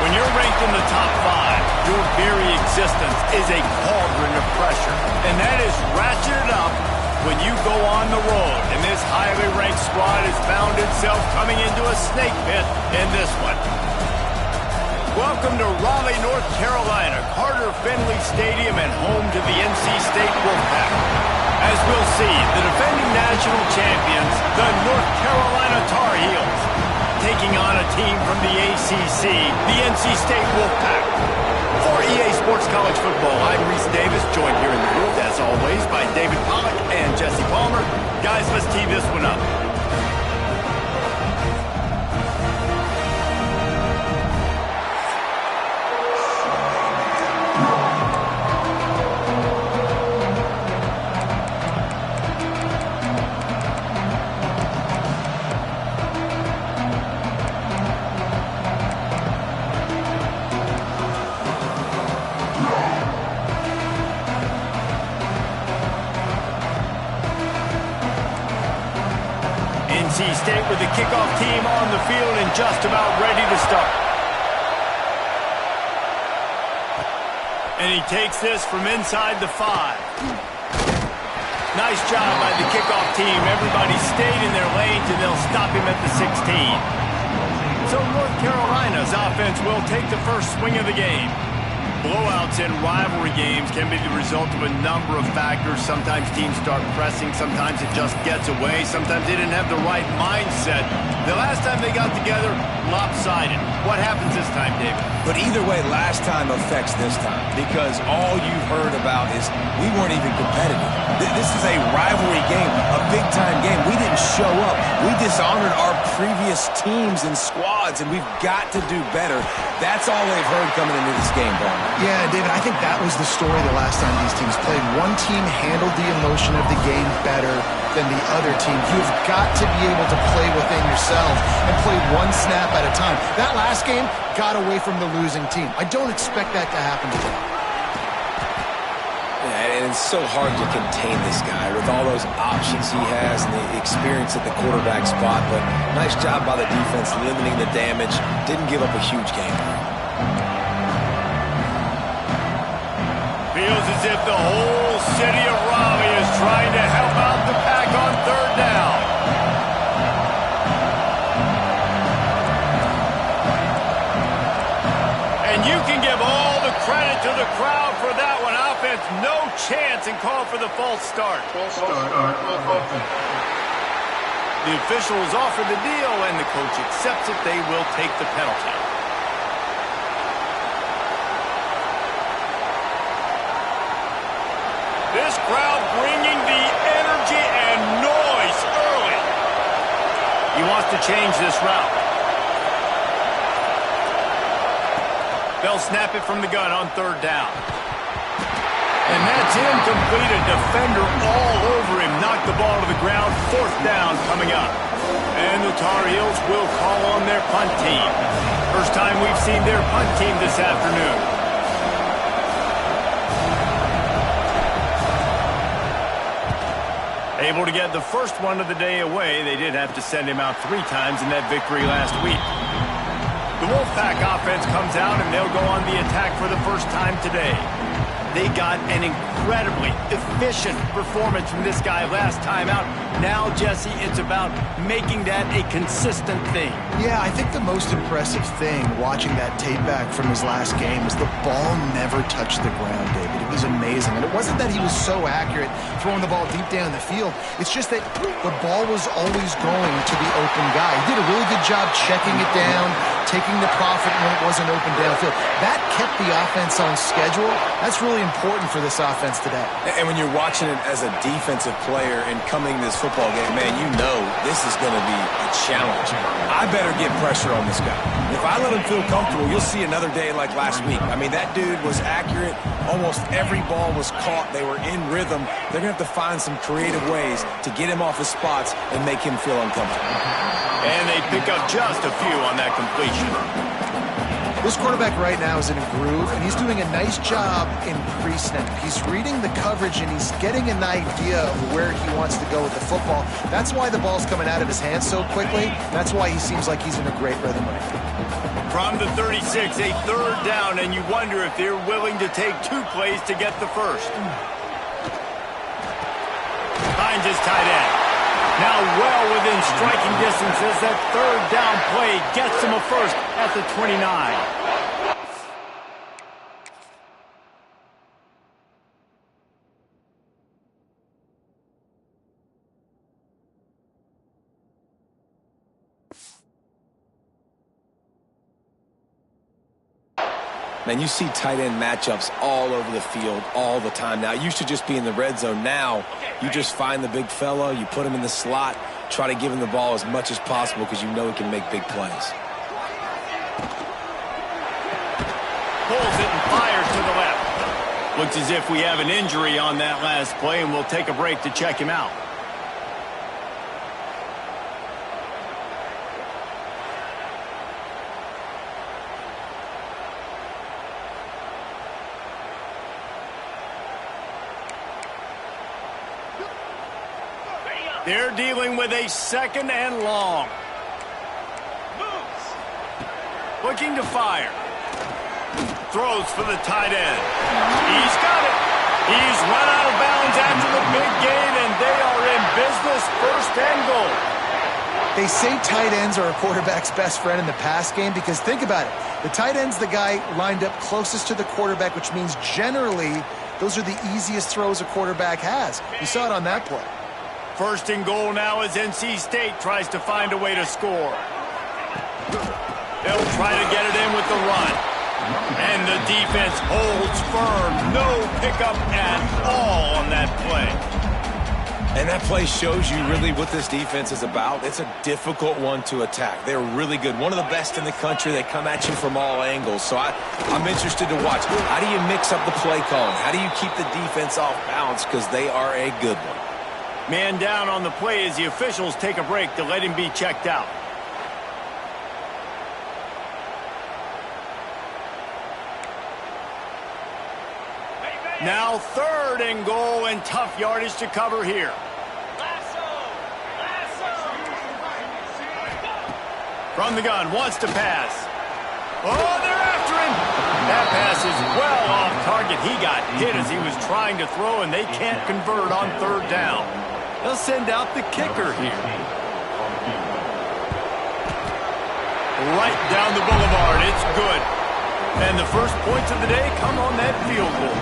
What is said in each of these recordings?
When you're ranked in the top 5, your very existence is a cauldron of pressure. And that is ratcheted up when you go on the road. And this highly ranked squad has found itself coming into a snake pit in this one. Welcome to Raleigh, North Carolina, Carter Finley Stadium, and home to the NC State Wolfpack. As we'll see, the defending national champions, the North Carolina Tar Heels, taking on a team from the ACC, the NC State Wolfpack. For EA Sports College Football, I'm Reese Davis, joined here in the booth, as always, by David Pollack and Jesse Palmer. Guys, let's tee this one up. NC State with the kickoff team on the field and just about ready to start. And he takes this from inside the 5. Nice job by the kickoff team. Everybody stayed in their lanes, and they'll stop him at the 16. So North Carolina's offense will take the first swing of the game. Blowouts in rivalry games can be the result of a number of factors. Sometimes teams start pressing. Sometimes it just gets away. Sometimes they didn't have the right mindset. The last time they got together, lopsided. What happens this time, David? But either way, last time affects this time, because all you've heard about is we weren't even competitive. This is a rivalry game, a big-time game. We didn't show up. We dishonored our previous teams and squads, and we've got to do better. That's all they've heard coming into this game, Brian. Yeah, David, I think that was the story the last time these teams played. One team handled the emotion of the game better than the other team. You've got to be able to play within yourself and play one snap at a time. That last game got away from the losing team. I don't expect that to happen today. Yeah, and it's so hard to contain this guy with all those options he has and the experience at the quarterback spot. But nice job by the defense limiting the damage. Didn't give up a huge game. Feels as if the whole city of Raleigh is trying to help out the Pack on third down. And you can give all the credit to the crowd for that one. Offense, no chance, and call for the false start. The officials offer the deal, and the coach accepts it. They will take the penalty. This crowd bringing the energy and noise early. He wants to change this route. They'll snap it from the gun on third down. And that's incomplete. A defender all over him. Knocked the ball to the ground. Fourth down coming up. And the Tar Heels will call on their punt team. First time we've seen their punt team this afternoon. Able to get the first one of the day away. They did have to send him out 3 times in that victory last week. The Wolfpack offense comes out, and they'll go on the attack for the first time today. They got an incredibly efficient performance from this guy last time out. Now, Jesse, it's about making that a consistent thing. Yeah, I think the most impressive thing watching that tape back from his last game is the ball never touched the ground, David. It was amazing. And it wasn't that he was so accurate throwing the ball deep down the field. It's just that the ball was always going to the open guy. He did a really good job checking it down, taking the profit when it wasn't open downfield. That kept the offense on schedule. That's really important for this offense today. And when you're watching it as a defensive player and coming to this football game, man, you know this is going to be a challenge. I better get pressure on this guy. If I let him feel comfortable, you'll see another day like last week. I mean, that dude was accurate. Almost every ball was caught. They were in rhythm. They're going to have to find some creative ways to get him off his spots and make him feel uncomfortable. And they pick up just a few on that completion. This quarterback right now is in a groove, and he's doing a nice job in pre-snap. He's reading the coverage, and he's getting an idea of where he wants to go with the football. That's why the ball's coming out of his hands so quickly. That's why he seems like he's in a great rhythm right now. From the 36, a third down, and you wonder if they're willing to take 2 plays to get the first. Finds his tight end. Now well within striking distance as that third down play gets him a first at the 29. Man, you see tight end matchups all over the field all the time. Now, it used to just be in the red zone. Now, you just find the big fella, you put him in the slot, try to give him the ball as much as possible because you know he can make big plays. Pulls it and fires to the left. Looks as if we have an injury on that last play, and we'll take a break to check him out. They're dealing with a second and long. Moves. Looking to fire. Throws for the tight end. He's got it. He's run out of bounds after the big gain, and they are in business, first and goal. They say tight ends are a quarterback's best friend in the pass game because think about it. The tight end's the guy lined up closest to the quarterback, which means generally those are the easiest throws a quarterback has. You saw it on that play. First and goal now as NC State tries to find a way to score. They'll try to get it in with the run. And the defense holds firm. No pickup at all on that play. And that play shows you really what this defense is about. It's a difficult one to attack. They're really good. One of the best in the country. They come at you from all angles. So I'm interested to watch. How do you mix up the play calling? How do you keep the defense off balance? Because they are a good one. Man down on the play as the officials take a break to let him be checked out. Now third and goal, and tough yardage to cover here. From the gun, wants to pass. Oh, they're after him. That pass is well off target. He got hit as he was trying to throw, and they can't convert on third down. They'll send out the kicker here. Right down the boulevard. It's good. And the first points of the day come on that field goal.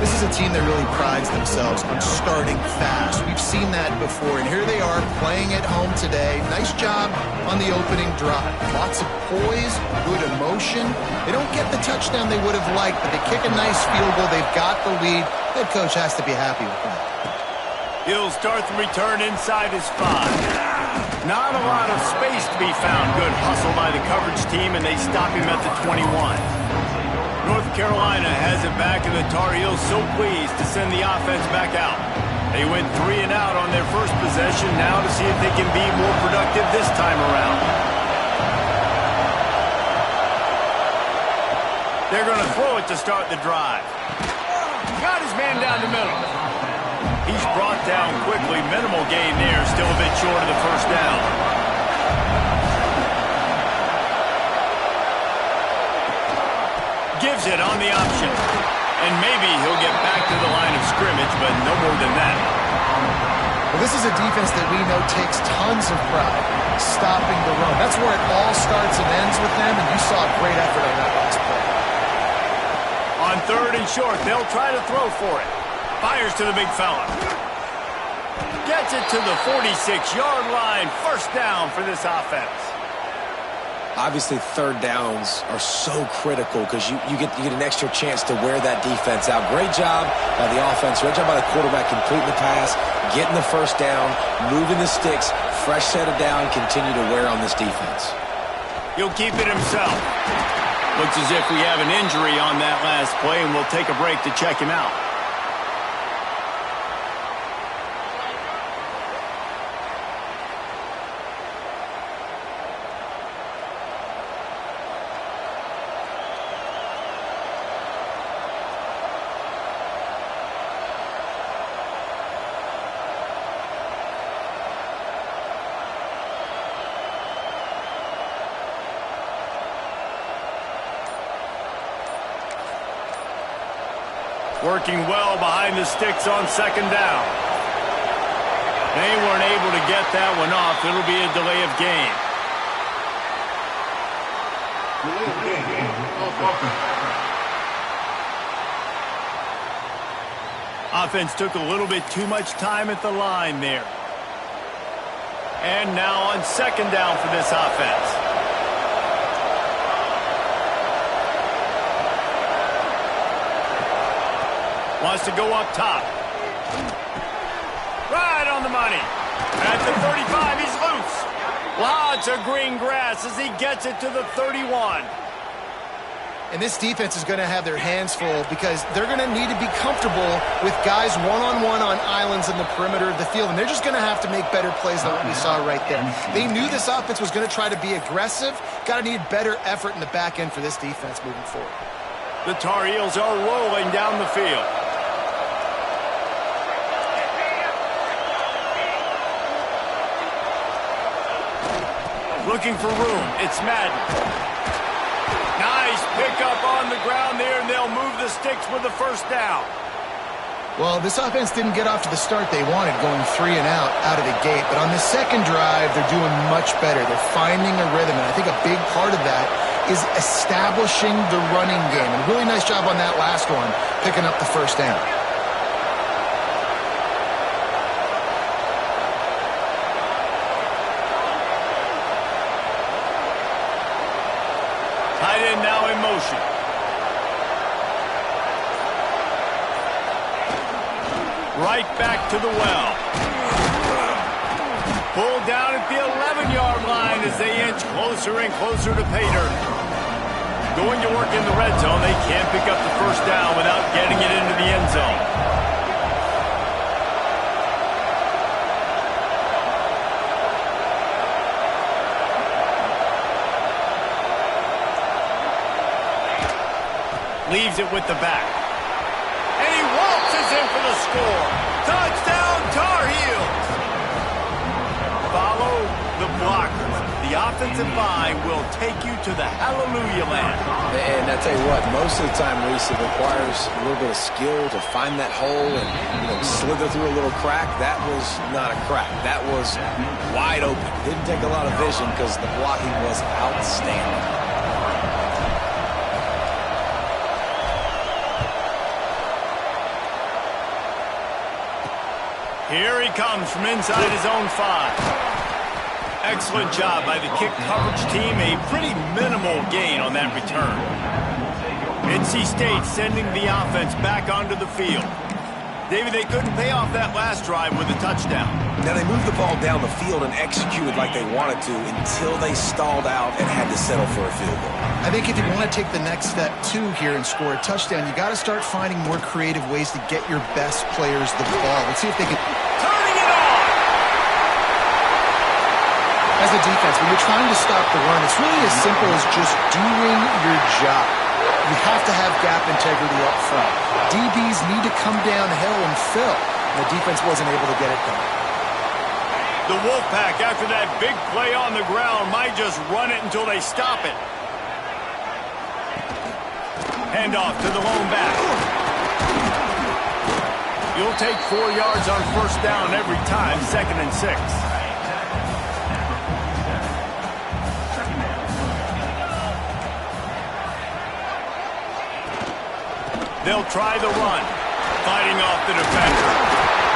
This is a team that really prides themselves on starting fast. We've seen that before, and here they are playing at home today. Nice job on the opening drive. Lots of poise, good emotion. They don't get the touchdown they would have liked, but they kick a nice field goal. They've got the lead. Head coach has to be happy with that. He'll start the return inside his 5. Not a lot of space to be found. Good hustle by the coverage team, and they stop him at the 21. North Carolina has it back, and the Tar Heels so pleased to send the offense back out. They went 3 and out on their first possession, now to see if they can be more productive this time around. They're going to throw it to start the drive. Got his man down the middle. He's brought down quickly. Minimal gain there, still a bit short of the first down. Gives it on the option. And maybe he'll get back to the line of scrimmage, but no more than that. Well, this is a defense that we know takes tons of pride stopping the run. That's where it all starts and ends with them, and you saw a great effort on that last play. On third and short, they'll try to throw for it. Fires to the big fella. Gets it to the 46-yard line. First down for this offense. Obviously, third downs are so critical because you get an extra chance to wear that defense out. Great job by the offense. Great job by the quarterback completing the pass, getting the first down, moving the sticks, fresh set of down, continue to wear on this defense. He'll keep it himself. Looks as if we have an injury on that last play, and we'll take a break to check him out. Working well behind the sticks on second down. They weren't able to get that one off. It'll be a delay of game. Offense took a little bit too much time at the line there. And now on second down for this offense. Wants to go up top. Right on the money. At the 35, he's loose. Lots of green grass as he gets it to the 31. And this defense is going to have their hands full because they're going to need to be comfortable with guys one-on-one on islands in the perimeter of the field. And they're just going to have to make better plays than what we saw right there. They knew this offense was going to try to be aggressive. Got to need better effort in the back end for this defense moving forward. The Tar Heels are rolling down the field. Looking for room. It's Madden. Nice pickup on the ground there, and they'll move the sticks with the first down. Well, this offense didn't get off to the start they wanted, going 3 and out of the gate. But on the second drive, they're doing much better. They're finding a rhythm, and I think a big part of that is establishing the running game. And really nice job on that last one, picking up the first down. Tight end now in motion. Right back to the well. Pulled down at the 11-yard line as they inch closer and closer to pay dirt. Going to work in the red zone. They can't pick up the first down without getting it into the end zone. Leaves it with the back. And he waltzes in for the score. Touchdown, Tar Heels. Follow the blockers. The offensive line will take you to the hallelujah land. And I tell you what, most of the time, Reese, it requires a little bit of skill to find that hole and slither through a little crack. That was not a crack. That was wide open. Didn't take a lot of vision because the blocking was outstanding. Here he comes from inside his own 5. Excellent job by the kick coverage team. A pretty minimal gain on that return. NC State sending the offense back onto the field. David, they couldn't pay off that last drive with a touchdown. Now, they moved the ball down the field and executed like they wanted to until they stalled out and had to settle for a field goal. I think if you want to take the next step, too, here and score a touchdown, you got to start finding more creative ways to get your best players the ball. Let's see if they can... Turning it on! As a defense, when you're trying to stop the run, it's really as simple as just doing your job. You have to have gap integrity up front. DBs need to come downhill and fill. The defense wasn't able to get it done. The Wolfpack, after that big play on the ground, might just run it until they stop it. Handoff to the lone back. You'll take 4 yards on first down every time, 2nd and 6. They'll try the run. Fighting off the defender.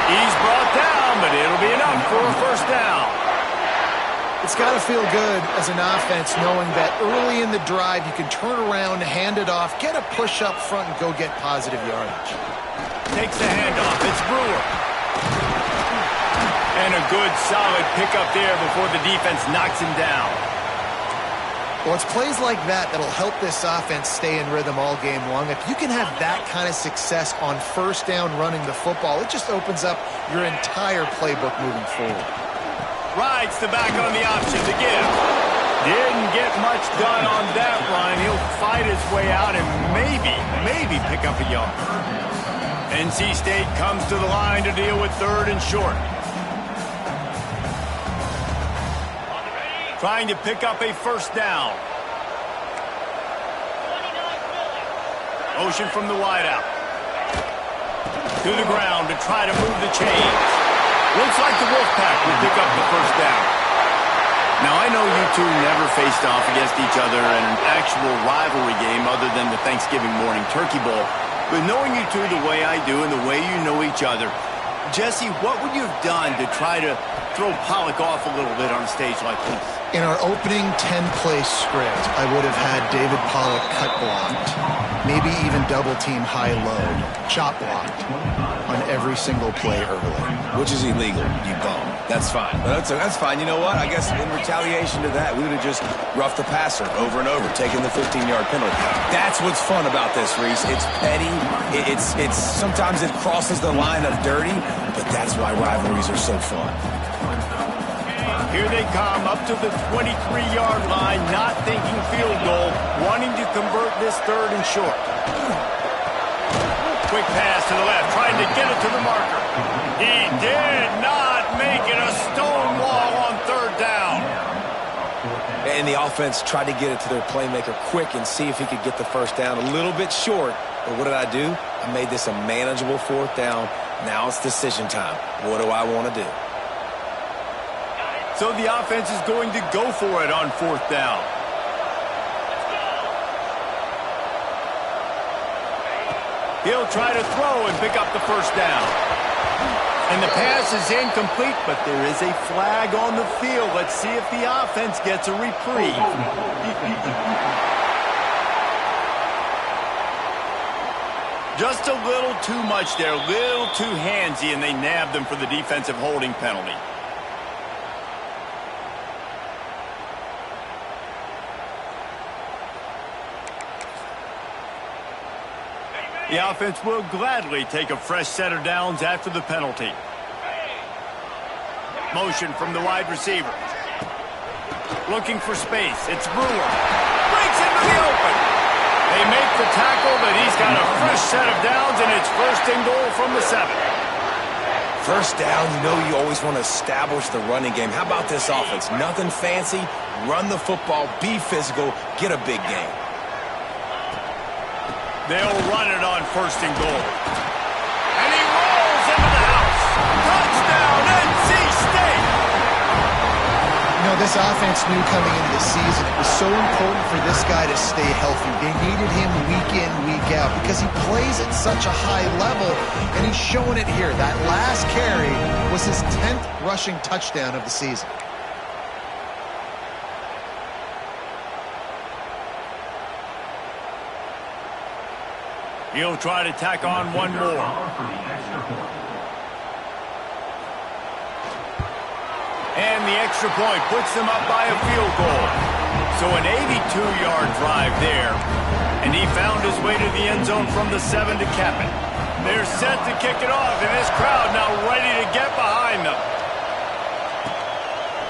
He's brought down, but it'll be enough for a first down. It's got to feel good as an offense knowing that early in the drive you can turn around, hand it off, get a push up front, and go get positive yardage. Takes the handoff. It's Brewer. And a good, solid pickup there before the defense knocks him down. Well, it's plays like that that'll help this offense stay in rhythm all game long. If you can have that kind of success on first down running the football, it just opens up your entire playbook moving forward. Rides the back on the option to give. Didn't get much done on that run. He'll fight his way out and maybe pick up a yard. NC State comes to the line to deal with 3rd and short. Trying to pick up a first down. Motion from the wideout. To the ground to try to move the chains. Looks like the Wolfpack will pick up the first down. Now, I know you two never faced off against each other in an actual rivalry game other than the Thanksgiving morning Turkey Bowl. But knowing you two the way I do and the way you know each other, Jesse, what would you have done to try to throw Pollock off a little bit on a stage like this? In our opening 10-play script, I would have had David Pollock cut blocked, maybe even double-team high-low, chop blocked on every single play early. Which is illegal, you bum. That's fine. But that's fine. You know what? I guess in retaliation to that, we would have just roughed the passer over and over, taking the 15-yard penalty. That's what's fun about this, Reese. It's petty. It's sometimes it crosses the line of dirty, but that's why rivalries are so fun. Here they come up to the 23-yard line, not thinking field goal, wanting to convert this 3rd and short. Quick pass to the left, trying to get it to the marker. He did not make it a stone wall on 3rd down. And the offense tried to get it to their playmaker quick and see if he could get the first down. A little bit short, but what did I do? I made this a manageable 4th down. Now it's decision time. What do I want to do? So the offense is going to go for it on 4th down. He'll try to throw and pick up the first down. And the pass is incomplete, but there is a flag on the field. Let's see if the offense gets a reprieve. Just a little too much there, a little too handsy, and they nabbed them for the defensive holding penalty. The offense will gladly take a fresh set of downs after the penalty. Motion from the wide receiver. Looking for space. It's Brewer. Breaks into the open. They make the tackle, but he's got a fresh set of downs, and it's 1st and goal from the 7. First down, you know you always want to establish the running game. How about this offense? Nothing fancy. Run the football, be physical, get a big gain. They'll run it on 1st and goal. And he rolls into the house. Touchdown, NC State! You know, this offense knew coming into the season it was so important for this guy to stay healthy. They needed him week in, week out because he plays at such a high level, and he's showing it here. That last carry was his 10th rushing touchdown of the season. He'll try to tack on one more. And the extra point puts them up by a field goal. So an 82-yard drive there. And he found his way to the end zone from the 7 to cap it. They're set to kick it off, and this crowd now ready to get behind them.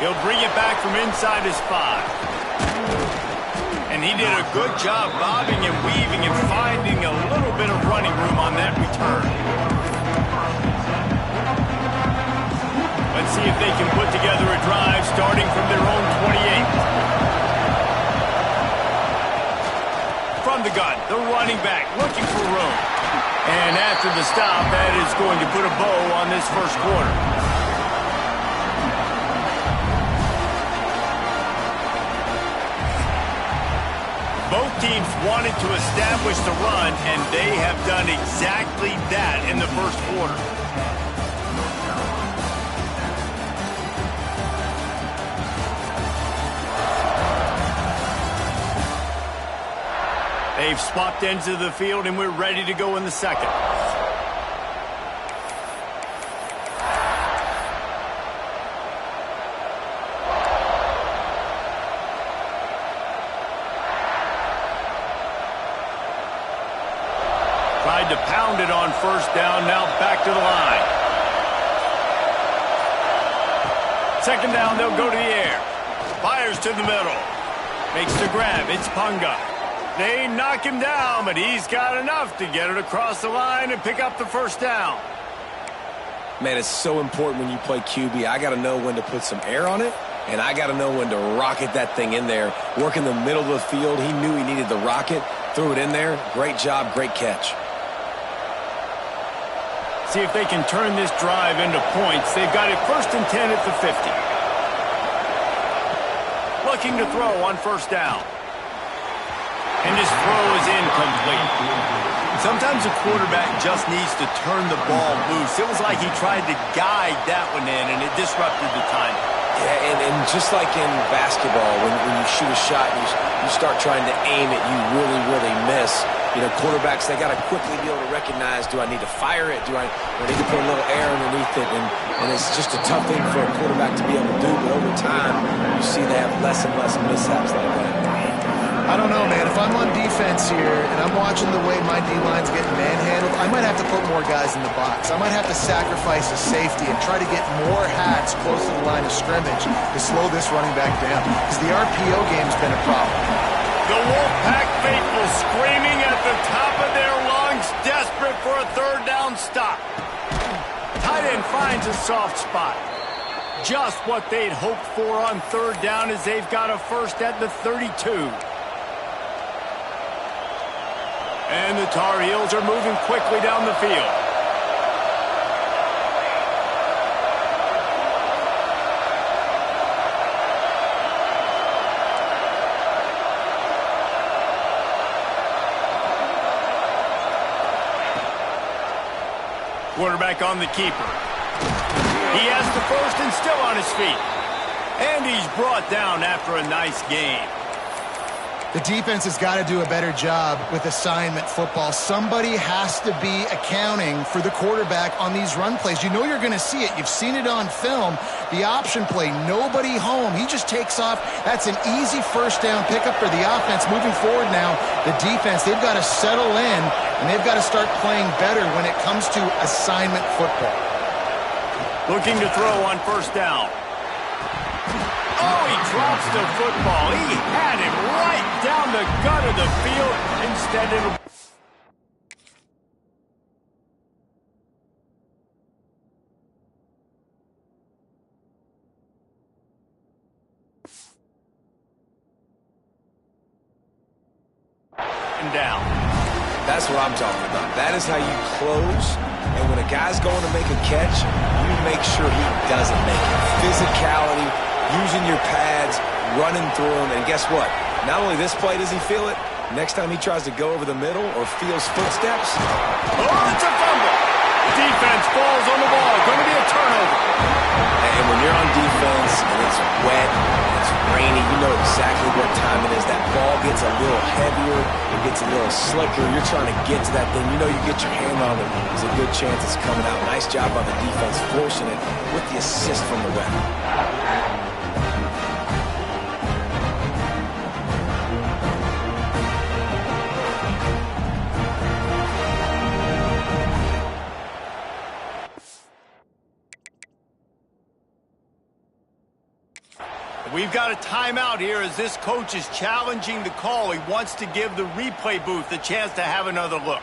He'll bring it back from inside his 5. And he did a good job bobbing and weaving and finding a little bit of running room on that return. Let's see if they can put together a drive starting from their own 28. From the gun, the running back looking for room. And after the stop, that is going to put a bow on this first quarter. Both teams wanted to establish the run, and they have done exactly that in the first quarter. They've swapped ends of the field, and we're ready to go in the second. Tried to pound it on 1st down, now back to the line. 2nd down, they'll go to the air. Fires to the middle. Makes the grab, it's Punga. They knock him down, but he's got enough to get it across the line and pick up the 1st down. Man, it's so important when you play QB. I got to know when to put some air on it, and I got to know when to rocket that thing in there. Work in the middle of the field. He knew he needed the rocket, threw it in there. Great job, great catch. see if they can turn this drive into points. They've got it 1st and 10 at the 50. Looking to throw on 1st down. And his throw is incomplete. Sometimes a quarterback just needs to turn the ball loose. It was like he tried to guide that one in, and it disrupted the timing. Yeah, and just like in basketball, when you shoot a shot and you start trying to aim it, you really, really miss. You know, quarterbacks, they got to quickly be able to recognize, do I need to fire it? Do I need to put a little air underneath it? And it's just a tough thing for a quarterback to be able to do, but over time, you see they have less and less mishaps like that. I don't know, man. If I'm on defense here and I'm watching the way my D-line's getting manhandled, I might have to put more guys in the box. I might have to sacrifice a safety and try to get more hats close to the line of scrimmage to slow this running back down, because the RPO game's been a problem. The Wolfpack faithful screaming at the top of their lungs, desperate for a 3rd down stop. Tight end finds a soft spot. Just what they'd hoped for on 3rd down, as they've got a 1st at the 32. And the Tar Heels are moving quickly down the field. Quarterback on the keeper. He has the 1st and still on his feet. And he's brought down after a nice game. The defense has got to do a better job with assignment football. Somebody has to be accounting for the quarterback on these run plays. You know you're going to see it. You've seen it on film. The option play, nobody home. He just takes off. That's an easy 1st down pickup for the offense. Moving forward now, the defense, they've got to settle in, and they've got to start playing better when it comes to assignment football. Looking to throw on 1st down. Oh, he drops the football. He had him right down the gut of the field. Instead, it'll... and down. That's what I'm talking about. That is how you close. And when a guy's going to make a catch, you make sure he doesn't make it. Physicality, using your pads, running through them. And guess what? Not only this play does he feel it, next time he tries to go over the middle or feels footsteps. Oh, it's a fumble. Defense falls on the ball. Going to be a turnover. And when you're on defense and it's wet and it's rainy, you know exactly what time it is. That ball gets a little heavier. It gets a little slicker. You're trying to get to that thing. You know you get your hand on it. There's a good chance it's coming out. Nice job on the defense forcing it with the assist from the ref. We've got a timeout here as this coach is challenging the call. He wants to give the replay booth a chance to have another look.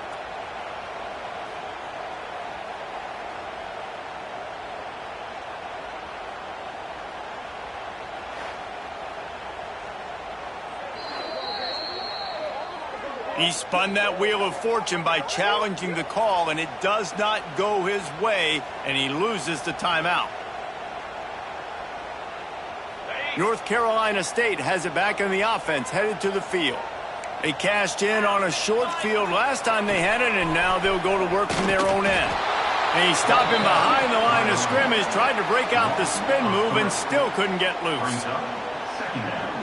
He spun that wheel of fortune by challenging the call, and it does not go his way, and he loses the timeout. North Carolina State has it back in the offense, headed to the field. They cashed in on a short field last time they had it, and now they'll go to work from their own end. And he's stopping behind the line of scrimmage, tried to break out the spin move, and still couldn't get loose.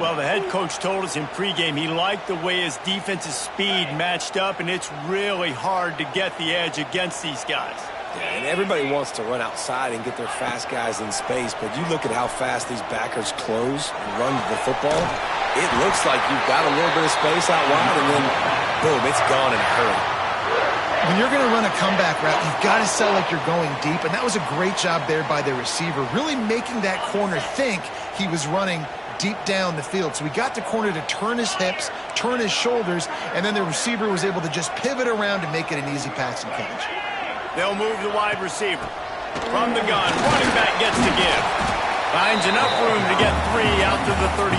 Well, the head coach told us in pregame he liked the way his defense's speed matched up, and it's really hard to get the edge against these guys. Yeah, and everybody wants to run outside and get their fast guys in space, but you look at how fast these backers close and run the football, it looks like you've got a little bit of space out wide, and then, boom, it's gone in a hurry. When you're going to run a comeback route, you've got to sell like you're going deep, and that was a great job there by the receiver, really making that corner think he was running deep down the field. So he got the corner to turn his hips, turn his shoulders, and then the receiver was able to just pivot around and make it an easy pass and catch. They'll move the wide receiver. From the gun, running back gets to give. Finds enough room to get 3 out to the 34.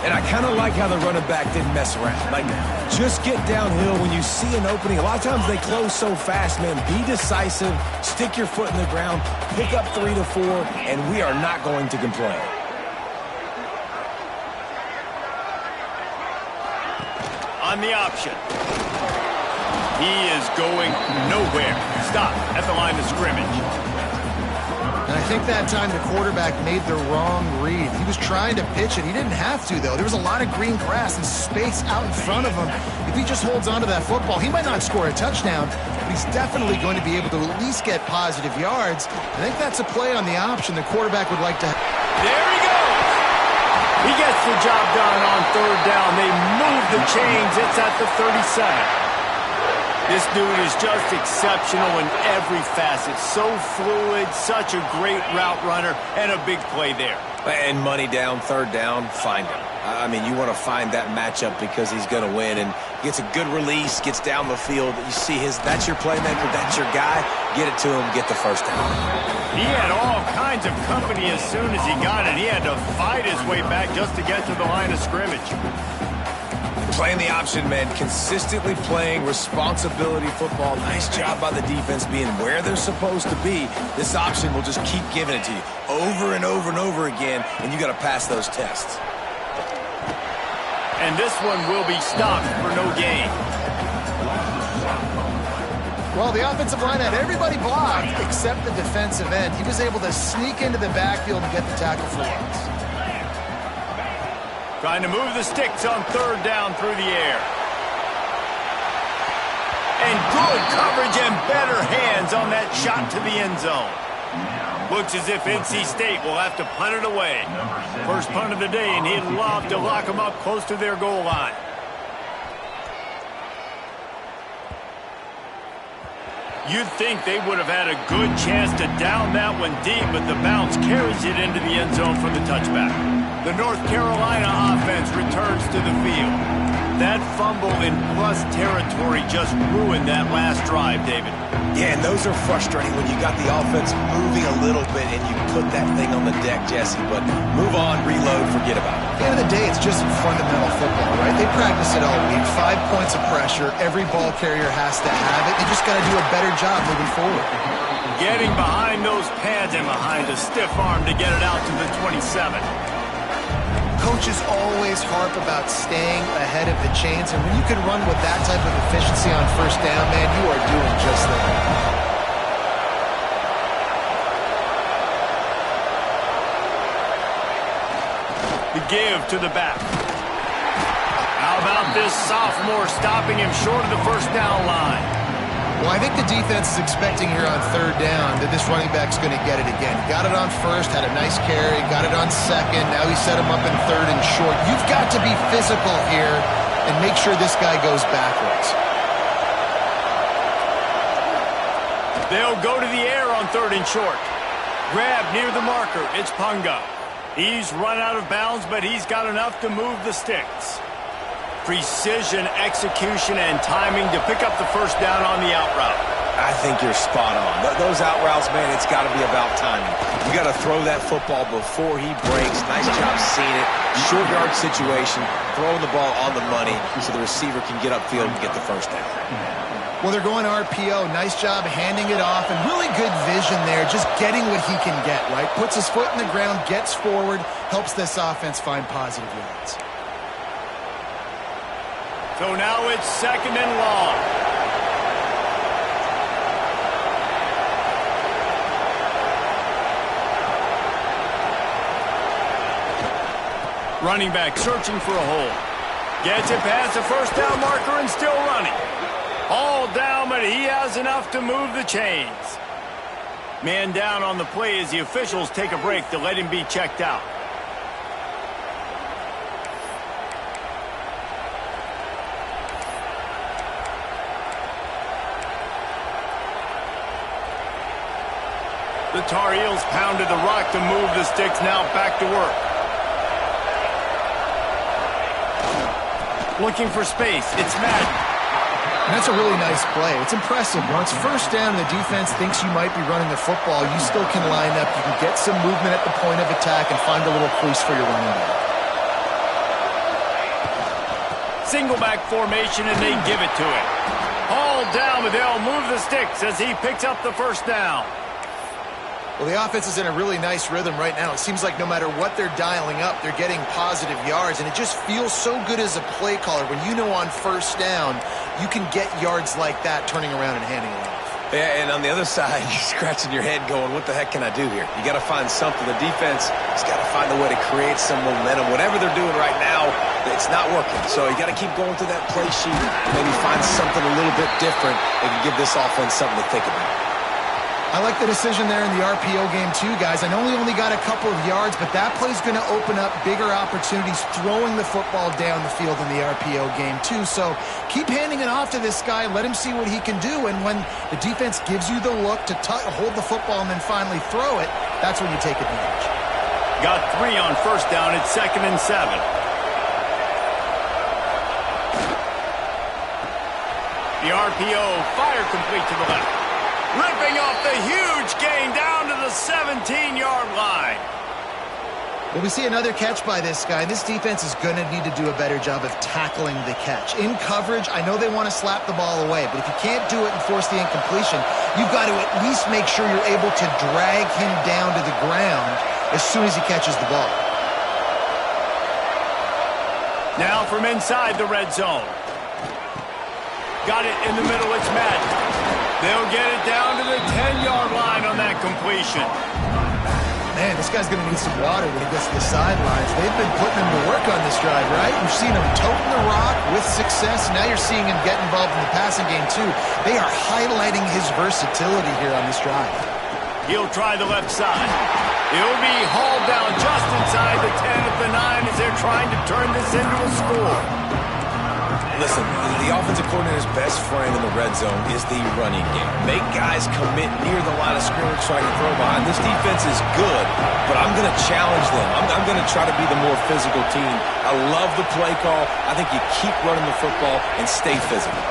And I kind of like how the running back didn't mess around. Like, just get downhill when you see an opening. A lot of times they close so fast, man. Be decisive, stick your foot in the ground, pick up 3 to 4, and we are not going to complain. On the option. He is going nowhere. Stop at the line of scrimmage. And I think that time the quarterback made the wrong read. He was trying to pitch it. He didn't have to, though. There was a lot of green grass and space out in front of him. If he just holds on to that football, he might not score a touchdown, but he's definitely going to be able to at least get positive yards. I think that's a play on the option the quarterback would like to have. There he goes. He gets the job done on third down. They move the chains. It's at the 37. This dude is just exceptional in every facet. So fluid, such a great route runner, and a big play there. And money down, third down, find him. I mean, you want to find that matchup because he's going to win. And gets a good release, gets down the field. You see that's your playmaker, that's your guy. Get it to him, get the first down. He had all kinds of company as soon as he got it. He had to fight his way back just to get to the line of scrimmage. Playing the option, man. Consistently playing responsibility football. Nice job by the defense being where they're supposed to be. This option will just keep giving it to you over and over and over again, and you got to pass those tests. And this one will be stopped for no gain. Well, the offensive line had everybody blocked except the defensive end. He was able to sneak into the backfield and get the tackle for loss. Trying to move the sticks on third down through the air. And good coverage and better hands on that shot to the end zone. Looks as if NC State will have to punt it away. First punt of the day, and he'd love to lock them up close to their goal line. You'd think they would have had a good chance to down that one deep, but the bounce carries it into the end zone for the touchback. The North Carolina offense returns to the field. That fumble in plus territory just ruined that last drive, David. Yeah, and those are frustrating when you got the offense moving a little bit and you put that thing on the deck, Jesse. But move on, reload, forget about it. At the end of the day, it's just fundamental football, right? They practice it all week. 5 points of pressure. Every ball carrier has to have it. They just got to do a better job moving forward. Getting behind those pads and behind a stiff arm to get it out to the 27. Coaches always harp about staying ahead of the chains, and when you can run with that type of efficiency on first down, man, you are doing just that. The give to the back. How about this sophomore stopping him short of the first down line? Well, I think the defense is expecting here on third down that this running back's going to get it again. Got it on first, had a nice carry, got it on second. Now he set him up in third and short. You've got to be physical here and make sure this guy goes backwards. They'll go to the air on third and short. Grab near the marker. It's Punga. He's run out of bounds, but he's got enough to move the sticks. Precision, execution, and timing to pick up the first down on the out route. I think you're spot on. Those out routes, man, it's got to be about timing. You got to throw that football before he breaks. Nice job seeing it. Short yard situation, throwing the ball on the money so the receiver can get upfield and get the first down. Well, they're going RPO. Nice job handing it off, and really good vision there, just getting what he can get, right? Puts his foot in the ground, gets forward, helps this offense find positive yards. So now it's second and long. Running back searching for a hole. Gets it past the first down marker and still running. All down, but he has enough to move the chains. Man down on the play as the officials take a break to let him be checked out. The Tar Heels pounded the rock to move the sticks, now back to work. Looking for space, it's Madden. That's a really nice play. It's impressive. Once first down, the defense thinks you might be running the football. You still can line up. You can get some movement at the point of attack and find a little crease for your running back. Single back formation, and they give it to him. Hauled down, but they'll move the sticks as he picks up the first down. Well, the offense is in a really nice rhythm right now. It seems like no matter what they're dialing up, they're getting positive yards, and it just feels so good as a play caller when you know on first down you can get yards like that turning around and handing it off. Yeah, and on the other side, you're scratching your head going, what the heck can I do here? You got to find something. The defense has got to find a way to create some momentum. Whatever they're doing right now, it's not working. So you got to keep going through that play sheet, maybe find something a little bit different that can give this offense something to think about. I like the decision there in the RPO game too, guys. I know he only got a couple of yards, but that play's going to open up bigger opportunities throwing the football down the field in the RPO game too. So keep handing it off to this guy. Let him see what he can do. And when the defense gives you the look to hold the football and then finally throw it, that's when you take advantage. Got 3 on first down. It's 2nd and 7. The RPO fire complete to the left. Ripping off the huge gain down to the 17-yard line. Well, we see another catch by this guy. This defense is going to need to do a better job of tackling the catch. In coverage, I know they want to slap the ball away, but if you can't do it and force the incompletion, you've got to at least make sure you're able to drag him down to the ground as soon as he catches the ball. Now from inside the red zone. Got it in the middle. It's Madden. They'll get it down to the 10-yard line on that completion. Man, this guy's going to need some water when he gets to the sidelines. They've been putting him to work on this drive, right? You've seen him toting the rock with success. Now you're seeing him get involved in the passing game, too. They are highlighting his versatility here on this drive. He'll try the left side. He'll be hauled down just inside the 10 at the 9 as they're trying to turn this into a score. Listen, the offensive coordinator's best friend in the red zone is the running game. Make guys commit near the line of scrimmage so I can throw behind. This defense is good, but I'm going to challenge them. I'm going to try to be the more physical team. I love the play call. I think you keep running the football and stay physical.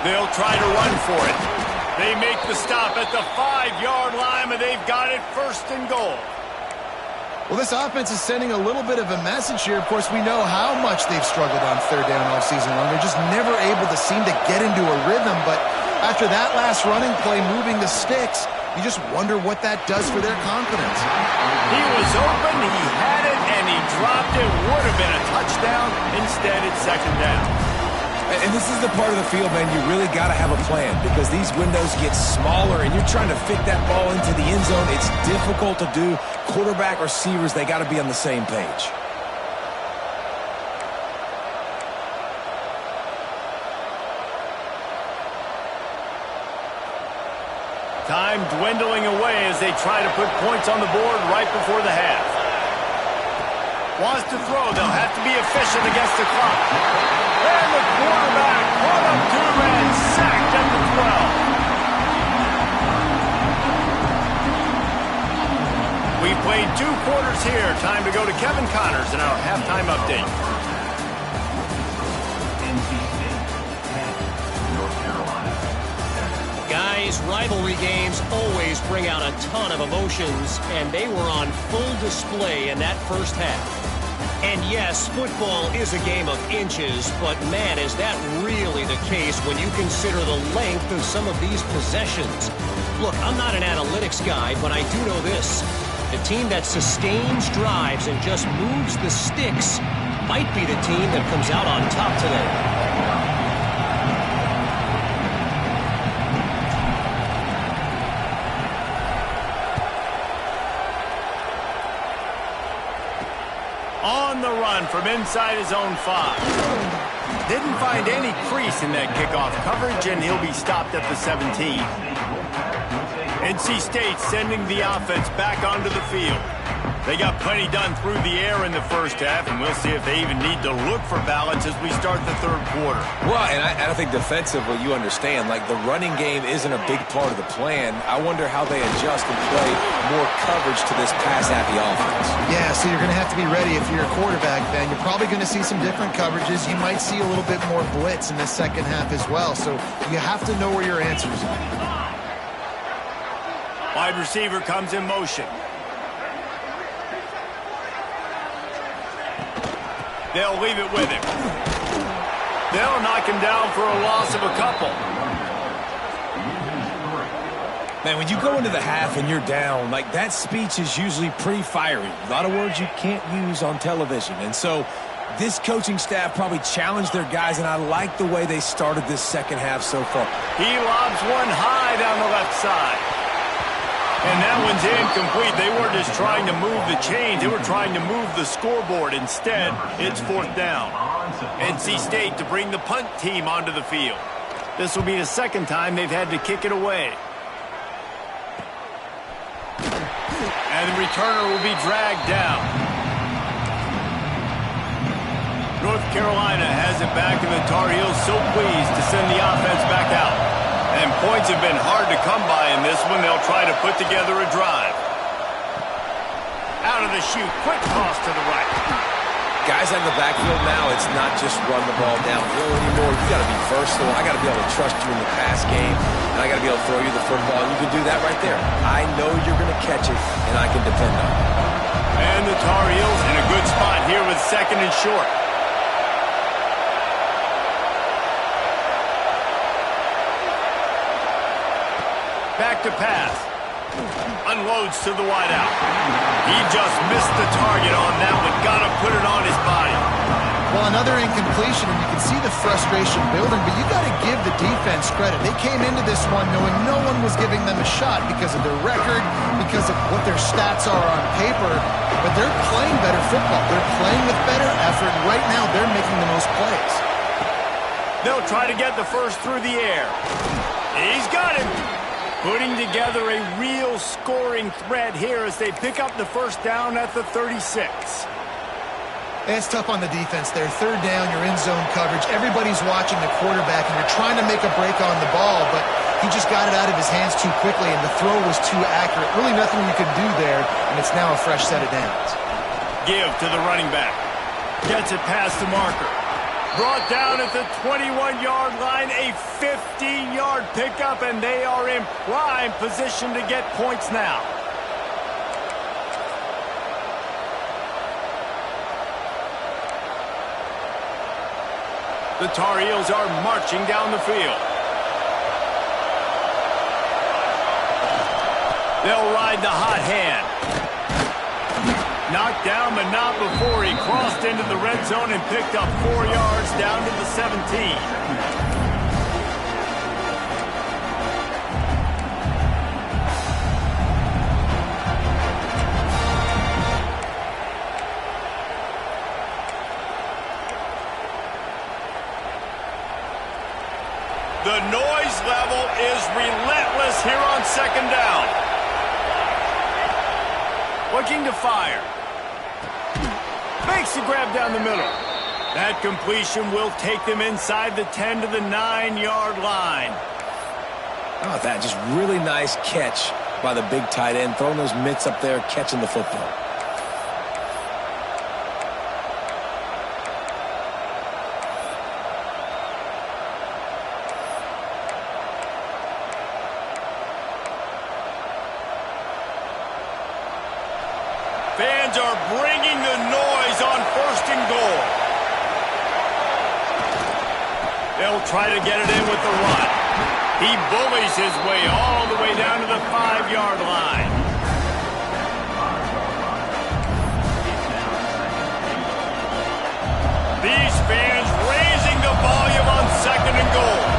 They'll try to run for it. They make the stop at the 5-yard line, and they've got it 1st and goal. Well, this offense is sending a little bit of a message here. Of course, we know how much they've struggled on third down all season long. They're just never able to seem to get into a rhythm. But after that last running play, moving the sticks, you just wonder what that does for their confidence. He was open, he had it, and he dropped it. Would have been a touchdown. Instead, it's 2nd down. And this is the part of the field, man, you really got to have a plan because these windows get smaller and you're trying to fit that ball into the end zone. It's difficult to do. Quarterback, receivers, they got to be on the same page. Time dwindling away as they try to put points on the board right before the half. Wants to throw. They'll have to be efficient against the clock. And the quarterback brought up 2 men, sacked at the 12. We played 2 quarters here. Time to go to Kevin Connors in our halftime update. Guys, rivalry games always bring out a ton of emotions, and they were on full display in that first half. And yes, football is a game of inches, but man, is that really the case when you consider the length of some of these possessions. Look, I'm not an analytics guy, but I do know this. The team that sustains drives and just moves the sticks might be the team that comes out on top today. On the run from inside his own 5. Didn't find any crease in that kickoff coverage, and he'll be stopped at the 17. NC State sending the offense back onto the field. They got plenty done through the air in the first half, and we'll see if they even need to look for balance as we start the 3rd quarter. Well, and I think defensively, you understand, like the running game isn't a big part of the plan. I wonder how they adjust and play more coverage to this pass-happy offense. Yeah, so you're going to have to be ready if you're a quarterback, Ben. You're probably going to see some different coverages. You might see a little bit more blitz in the second half as well, so you have to know where your answers are. Wide receiver comes in motion. They'll leave it with him. They'll knock him down for a loss of a couple. Man, when you go into the half and you're down, like, that speech is usually pretty fiery. A lot of words you can't use on television. And so this coaching staff probably challenged their guys, and I like the way they started this second half so far. He lobs one high down the left side. And that one's incomplete. They weren't just trying to move the chains. They were trying to move the scoreboard. Instead, it's fourth down. NC State to bring the punt team onto the field. This will be the second time they've had to kick it away. And the returner will be dragged down. North Carolina has it back, and the Tar Heels so pleased to send the offense back out. And points have been hard to come by in this one. They'll try to put together a drive. Out of the chute, quick toss to the right. Guys out in the backfield now, it's not just run the ball downhill anymore. You got to be versatile. I got to be able to trust you in the pass game, and I got to be able to throw you the football. And you can do that right there. I know you're going to catch it, and I can depend on it. And the Tar Heels in a good spot here with second and short. Back to pass. Unloads to the wideout. He just missed the target on that one. Got to put it on his body. Well, another incompletion, and you can see the frustration building, but you got to give the defense credit. They came into this one knowing no one was giving them a shot because of their record, because of what their stats are on paper, but they're playing better football. They're playing with better effort. Right now, they're making the most plays. They'll try to get the first through the air. He's got him. Putting together a real scoring threat here as they pick up the first down at the 36. It's tough on the defense there. Third down, you're in zone coverage. Everybody's watching the quarterback, and you're trying to make a break on the ball, but he just got it out of his hands too quickly, and the throw was too accurate. Really nothing you could do there, and it's now a fresh set of downs. Give to the running back. Gets it past the marker. Brought down at the 21-yard line, a 15-yard pickup, and they are in prime position to get points now. The Tar Heels are marching down the field. They'll ride the hot hand. Knocked down, but not before he crossed into the red zone and picked up 4 yards down to the 17. The noise level is relentless here on second down. Looking to fire. Makes the grab down the middle. That completion will take them inside the 10 to the 9-yard line. How about that? Just really nice catch by the big tight end, throwing those mitts up there, catching the football. Fans are bringing the noise on first and goal. They'll try to get it in with the run. He bullies his way all the way down to the 5-yard line. These fans raising the volume on second and goal.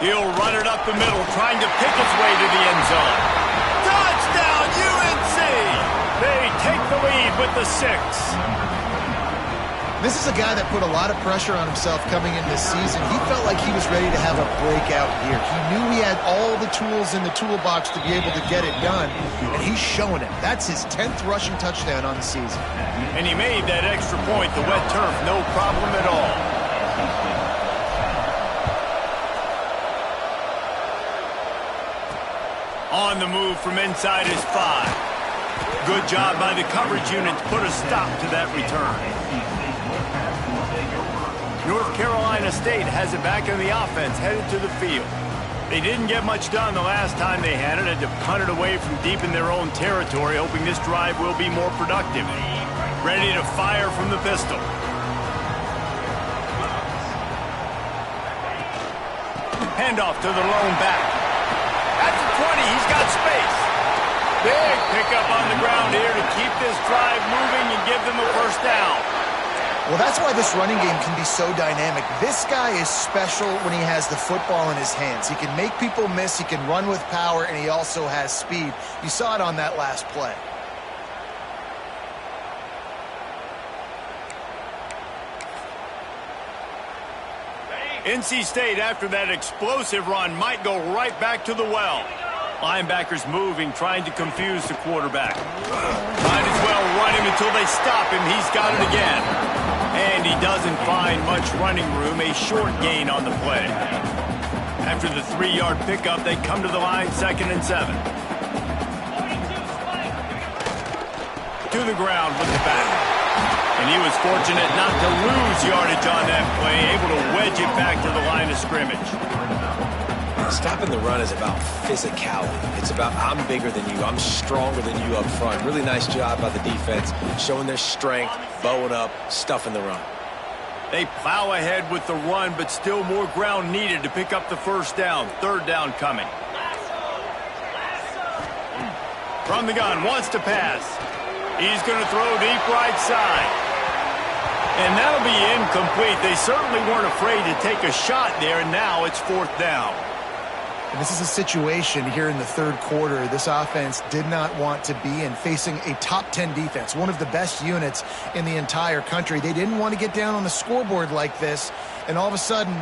He'll run it up the middle, trying to pick its way to the end zone. Touchdown, UNC! They take the lead with the 6. This is a guy that put a lot of pressure on himself coming in this season. He felt like he was ready to have a breakout year. He knew he had all the tools in the toolbox to be able to get it done, and he's showing it. That's his 10th rushing touchdown on the season. And he made that extra point, the wet turf, no problem at all. On the move from inside his 5. Good job by the coverage unit to put a stop to that return. North Carolina State has it back in the offense, headed to the field. They didn't get much done the last time they had it, to punt it away from deep in their own territory, hoping this drive will be more productive. Ready to fire from the pistol. Handoff to the lone back. At the 20, he's got space. Big pickup on the ground here to keep this drive moving and give them a first down. Well, that's why this running game can be so dynamic. This guy is special when he has the football in his hands. He can make people miss, he can run with power, and he also has speed. You saw it on that last play. NC State, after that explosive run, might go right back to the well. Linebackers moving, trying to confuse the quarterback. Might as well run him until they stop him. He's got it again. And he doesn't find much running room, a short gain on the play. After the 3-yard pickup, they come to the line, 2nd and 7. To the ground with the back. And he was fortunate not to lose yardage on that play, able to wedge it back to the line of scrimmage. Stopping the run is about physicality. It's about I'm bigger than you, I'm stronger than you up front. Really nice job by the defense, showing their strength, bowing up, stuffing the run. They plow ahead with the run, but still more ground needed to pick up the first down. 3rd down coming. From the gun, wants to pass. He's going to throw deep right side. And that'll be incomplete. They certainly weren't afraid to take a shot there, and now it's 4th down. And this is a situation here in the 3rd quarter this offense did not want to be in, facing a top 10 defense, one of the best units in the entire country. They didn't want to get down on the scoreboard like this and all of a sudden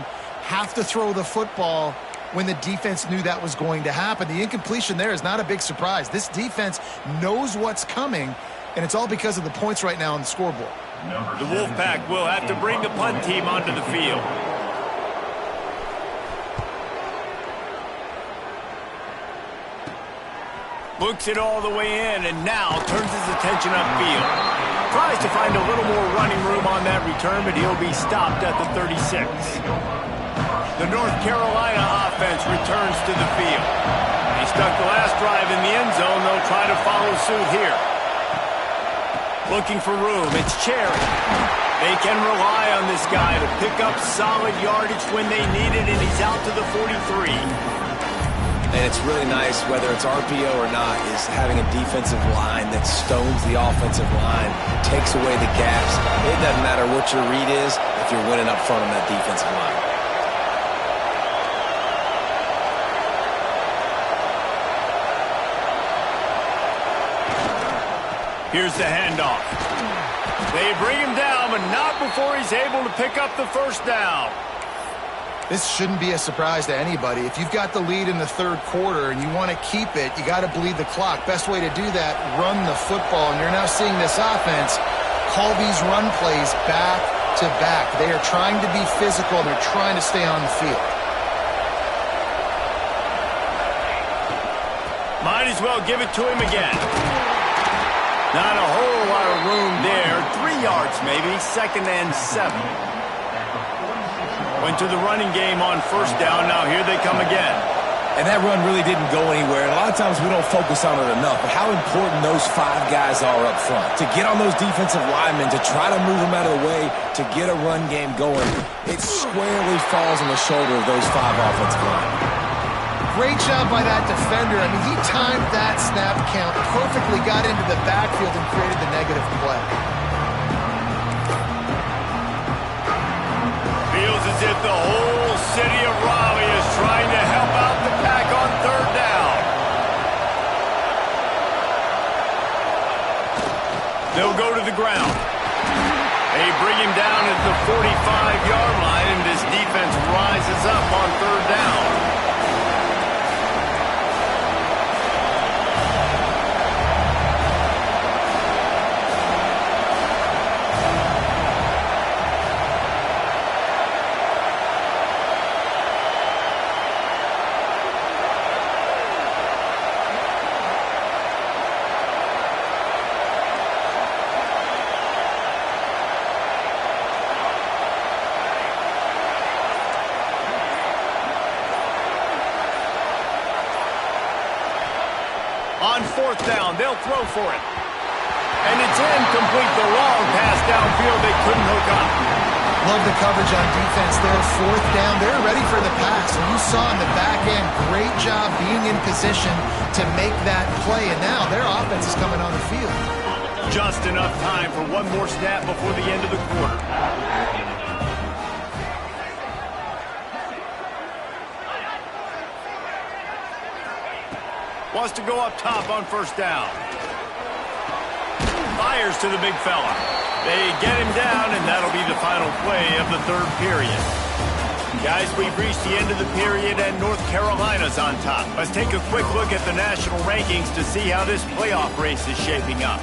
have to throw the football when the defense knew that was going to happen. The incompletion there is not a big surprise. This defense knows what's coming, and it's all because of the points right now on the scoreboard. The Wolfpack will have to bring the punt team onto the field. Looks it all the way in, and now turns his attention upfield. Tries to find a little more running room on that return, but he'll be stopped at the 36. The North Carolina offense returns to the field. They stuck the last drive in the end zone. They'll try to follow suit here. Looking for room. It's Cherry. They can rely on this guy to pick up solid yardage when they need it, and he's out to the 43. And it's really nice, whether it's RPO or not, is having a defensive line that stones the offensive line, takes away the gaps. It doesn't matter what your read is if you're winning up front on that defensive line. Here's the handoff. They bring him down, but not before he's able to pick up the first down. This shouldn't be a surprise to anybody. If you've got the lead in the 3rd quarter and you want to keep it, you got to bleed the clock. Best way to do that, run the football. And you're now seeing this offense call these run plays back to back. They are trying to be physical. They're trying to stay on the field. Might as well give it to him again. Not a whole lot of room there. 3 yards maybe, 2nd and 7. Went to the running game on 1st down. Now here they come again. And that run really didn't go anywhere. And a lot of times we don't focus on it enough. But how important those 5 guys are up front. To get on those defensive linemen, to try to move them out of the way, to get a run game going, it squarely falls on the shoulder of those 5 offensive linemen. Great job by that defender. I mean, he timed that snap count perfectly, got into the backfield and created the negative play. Feels as if the whole city of Raleigh is trying to help out the Pack on 3rd down. They'll go to the ground. They bring him down at the 45-yard line, and this defense rises up on 3rd down. On fourth down, they'll throw for it. And it's incomplete. The long pass downfield they couldn't hook up. Love the coverage on defense there. Fourth down, they're ready for the pass. And you saw in the back end, great job being in position to make that play. And now their offense is coming on the field. Just enough time for one more snap before the end of the quarter. Wants to go up top on first down. Fires to the big fella. They get him down, and that'll be the final play of the third period. Guys, we've reached the end of the period, and North Carolina's on top. Let's take a quick look at the national rankings to see how this playoff race is shaping up.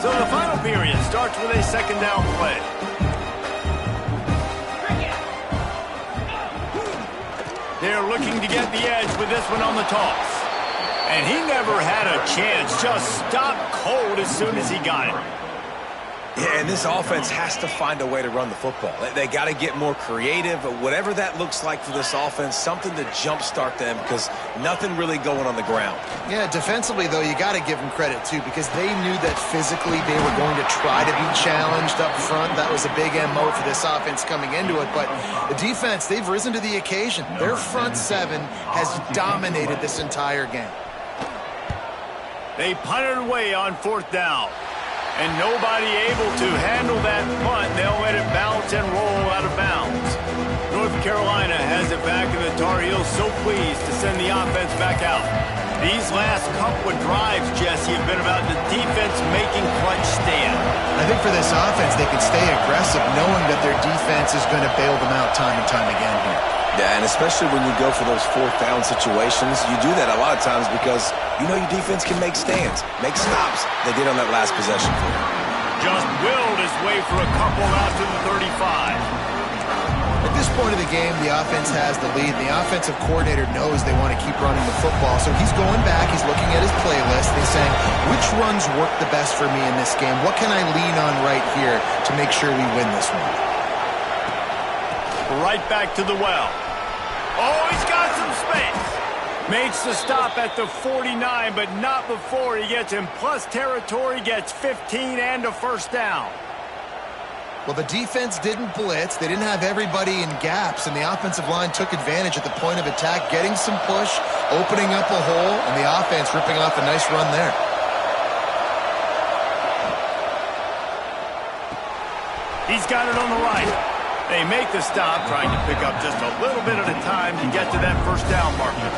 So the final period starts with a second down play. They're looking to get the edge with this one on the toss. And he never had a chance. Just stopped cold as soon as he got it. Yeah, and this offense has to find a way to run the football. They got to get more creative, whatever that looks like for this offense, something to jumpstart them because nothing really going on the ground. Yeah, defensively, though, you got to give them credit, too, because they knew that physically they were going to try to be challenged up front. That was a big MO for this offense coming into it. But the defense, they've risen to the occasion. Their front seven has dominated this entire game. They punted away on fourth down. And nobody able to handle that punt. They'll let it bounce and roll out of bounds. North Carolina has it back, and the Tar Heels so pleased to send the offense back out. These last couple of drives, Jesse, have been about the defense making clutch stand. I think for this offense, they can stay aggressive knowing that their defense is going to bail them out time and time again here. Yeah, and especially when you go for those fourth down situations, you do that a lot of times because you know your defense can make stands, make stops. They did on that last possession for him. Just willed his way for a couple out to the 35. At this point of the game, the offense has the lead. The offensive coordinator knows they want to keep running the football, so he's going back, he's looking at his playlist, and he's saying, which runs work the best for me in this game? What can I lean on right here to make sure we win this one? Right back to the well. Oh, he's got some space. Makes the stop at the 49, but not before he gets in plus territory, gets 15 and a first down. Well, the defense didn't blitz. They didn't have everybody in gaps, and the offensive line took advantage at the point of attack, getting some push, opening up a hole, and the offense ripping off a nice run there. He's got it on the right. They make the stop, trying to pick up just a little bit at a time to get to that first down marker.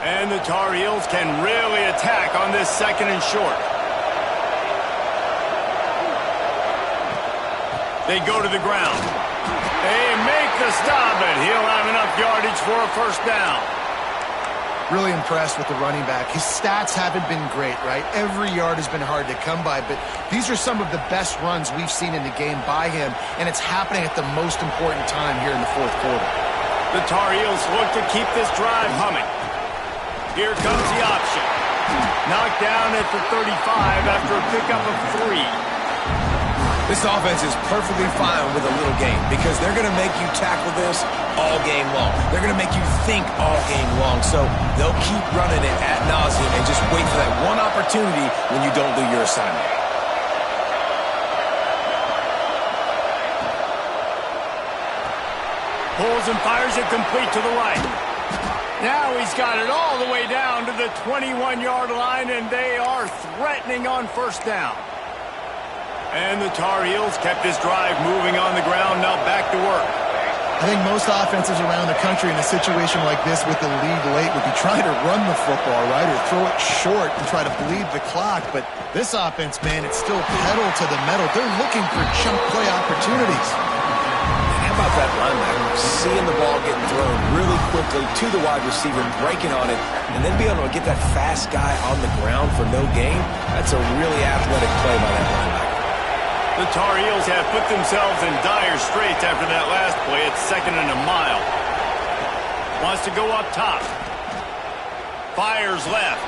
And the Tar Heels can really attack on this second and short. They go to the ground. They make the stop, and he'll have enough yardage for a first down. Really impressed with the running back. His stats haven't been great, right? Every yard has been hard to come by, but these are some of the best runs we've seen in the game by him, and it's happening at the most important time here in the fourth quarter. The Tar Heels look to keep this drive humming. Here comes the option. Knocked down at the 35 after a pickup of 3. This offense is perfectly fine with a little game because they're going to make you tackle this all game long. They're going to make you think all game long. So they'll keep running it ad nauseum and just wait for that one opportunity when you don't do your assignment. Pulls and fires it complete to the right. Now he's got it all the way down to the 21-yard line, and they are threatening on first down. And the Tar Heels kept this drive moving on the ground, now back to work. I think most offenses around the country in a situation like this with the lead late would be trying to run the football, right, or throw it short and try to bleed the clock. But this offense, man, it's still pedal to the metal. They're looking for chunk play opportunities. How about that linebacker, seeing the ball getting thrown really quickly to the wide receiver, breaking on it, and then be able to get that fast guy on the ground for no gain. That's a really athletic play by that linebacker. The Tar Heels have put themselves in dire straits after that last play. It's 2nd and a mile. Wants to go up top. Fires left.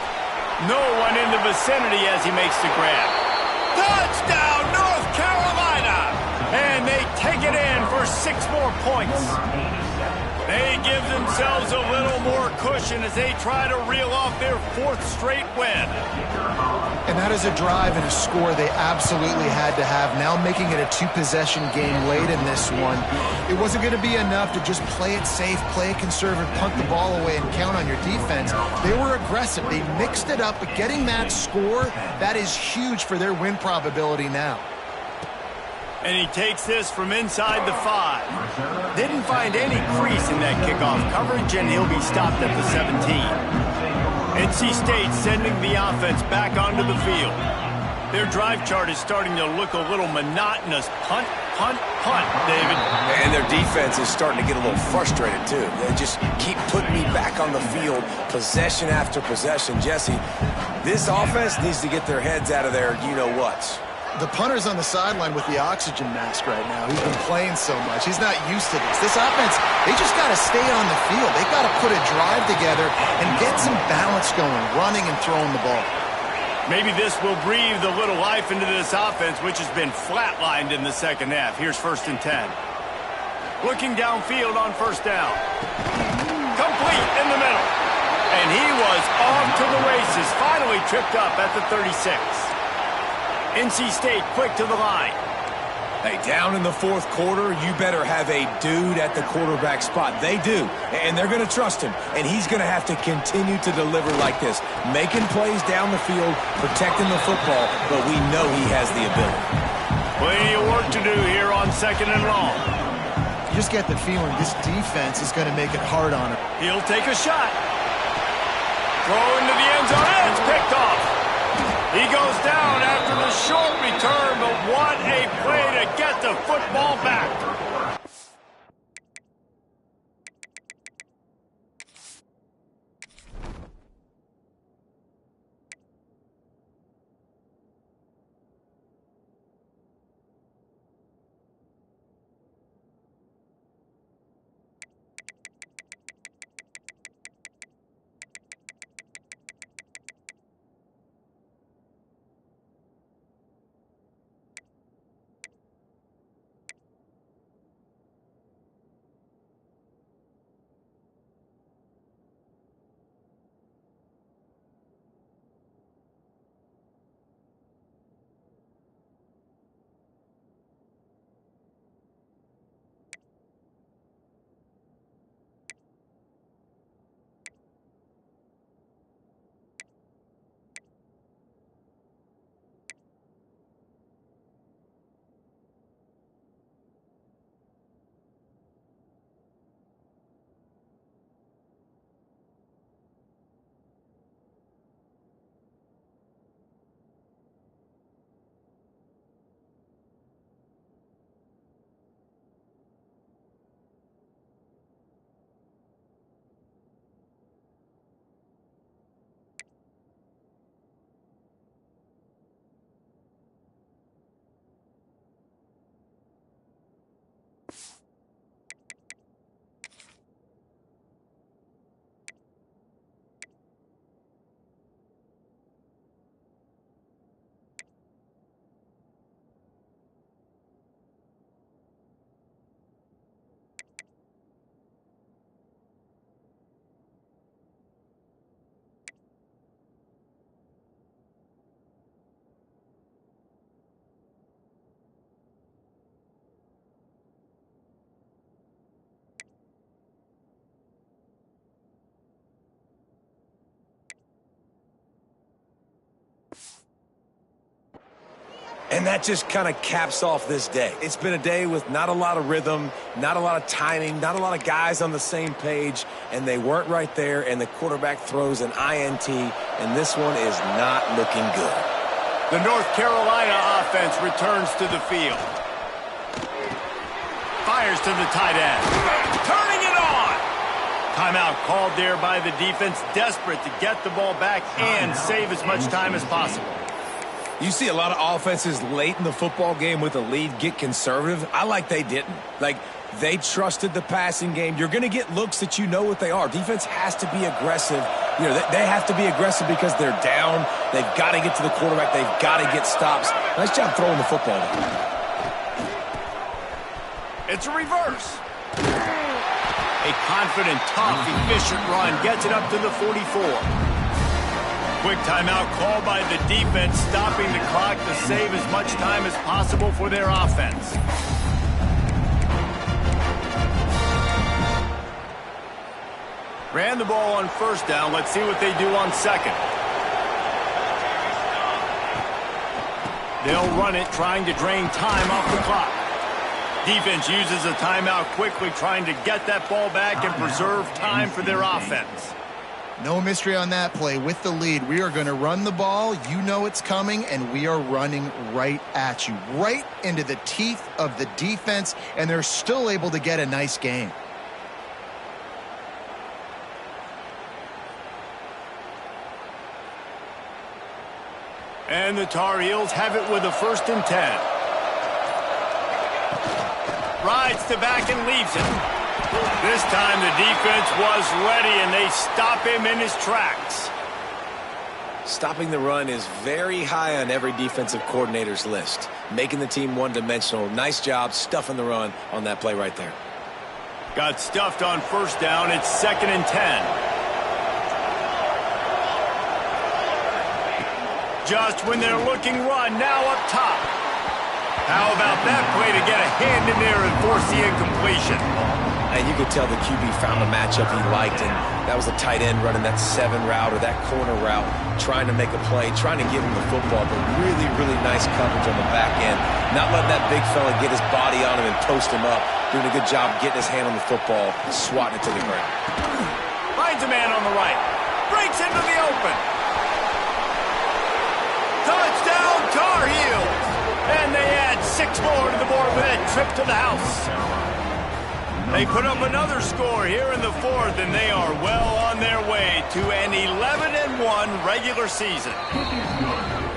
No one in the vicinity as he makes the grab. Touchdown, North Carolina! And they take it in for 6 more points. They give themselves a little more cushion as they try to reel off their 4th straight win. And that is a drive and a score they absolutely had to have. Now making it a 2-possession game late in this one. It wasn't going to be enough to just play it safe, play it conservative, punt the ball away, and count on your defense. They were aggressive. They mixed it up, but getting that score, that is huge for their win probability now. And he takes this from inside the 5. Didn't find any crease in that kickoff coverage, and he'll be stopped at the 17. NC State sending the offense back onto the field. Their drive chart is starting to look a little monotonous. Punt, punt, punt, David. And their defense is starting to get a little frustrated, too. They just keep putting me back on the field, possession after possession. Jesse, this offense needs to get their heads out of their you-know-whats. The punter's on the sideline with the oxygen mask right now. He's been playing so much. He's not used to this. This offense, they just got to stay on the field. They've got to put a drive together and get some balance going, running and throwing the ball. Maybe this will breathe a little life into this offense, which has been flatlined in the second half. Here's 1st and 10. Looking downfield on 1st down. Complete in the middle. And he was off to the races, finally tripped up at the 36. NC State quick to the line. Hey, down in the 4th quarter, you better have a dude at the quarterback spot. They do, and they're going to trust him, and he's going to have to continue to deliver like this, making plays down the field, protecting the football, but we know he has the ability. Plenty of work to do here on 2nd and long. You just get the feeling this defense is going to make it hard on him. He'll take a shot. Throw into the end zone, and it's picked off. He goes down after the short return, but what a play to get the football back. And that just kind of caps off this day. It's been a day with not a lot of rhythm, not a lot of timing, not a lot of guys on the same page, and they weren't right there, and the quarterback throws an INT, and this one is not looking good. The North Carolina offense returns to the field. fires to the tight end. Turning it on. Timeout called there by the defense, desperate to get the ball back and save as much time as possible. You see a lot of offenses late in the football game with a lead get conservative. I like they didn't. Like, they trusted the passing game. You're going to get looks that you know what they are. Defense has to be aggressive. You know, they have to be aggressive because they're down. They've got to get to the quarterback. They've got to get stops. Nice job throwing the football. It's a reverse. A confident, tough, efficient run gets it up to the 44. Quick timeout called by the defense, stopping the clock to save as much time as possible for their offense. Ran the ball on first down. Let's see what they do on second. They'll run it, trying to drain time off the clock. Defense uses a timeout quickly, trying to get that ball back and preserve time for their offense. No mystery on that play. With the lead, we are going to run the ball. You know it's coming, and we are running right at you, right into the teeth of the defense, and they're still able to get a nice game. And the Tar Heels have it with a 1st and 10. Rides to back and leaves it. This time the defense was ready, and they stop him in his tracks. Stopping the run is very high on every defensive coordinator's list. Making the team one-dimensional. Nice job stuffing the run on that play right there. Got stuffed on first down. It's 2nd and 10. Just when they're looking run, now up top. How about that play to get a hand in there and force the incompletion? And you could tell the QB found a matchup he liked, and that was a tight end running that 7 route or that corner route, trying to make a play, trying to give him the football, but really, really nice coverage on the back end. Not letting that big fella get his body on him and post him up. Doing a good job getting his hand on the football, swatting it to the ground. Finds a man on the right. Breaks into the open. Touchdown, Tar Heels! And they add 6 more to the board with that trip to the house. They put up another score here in the 4th, and they are well on their way to an 11-1 regular season.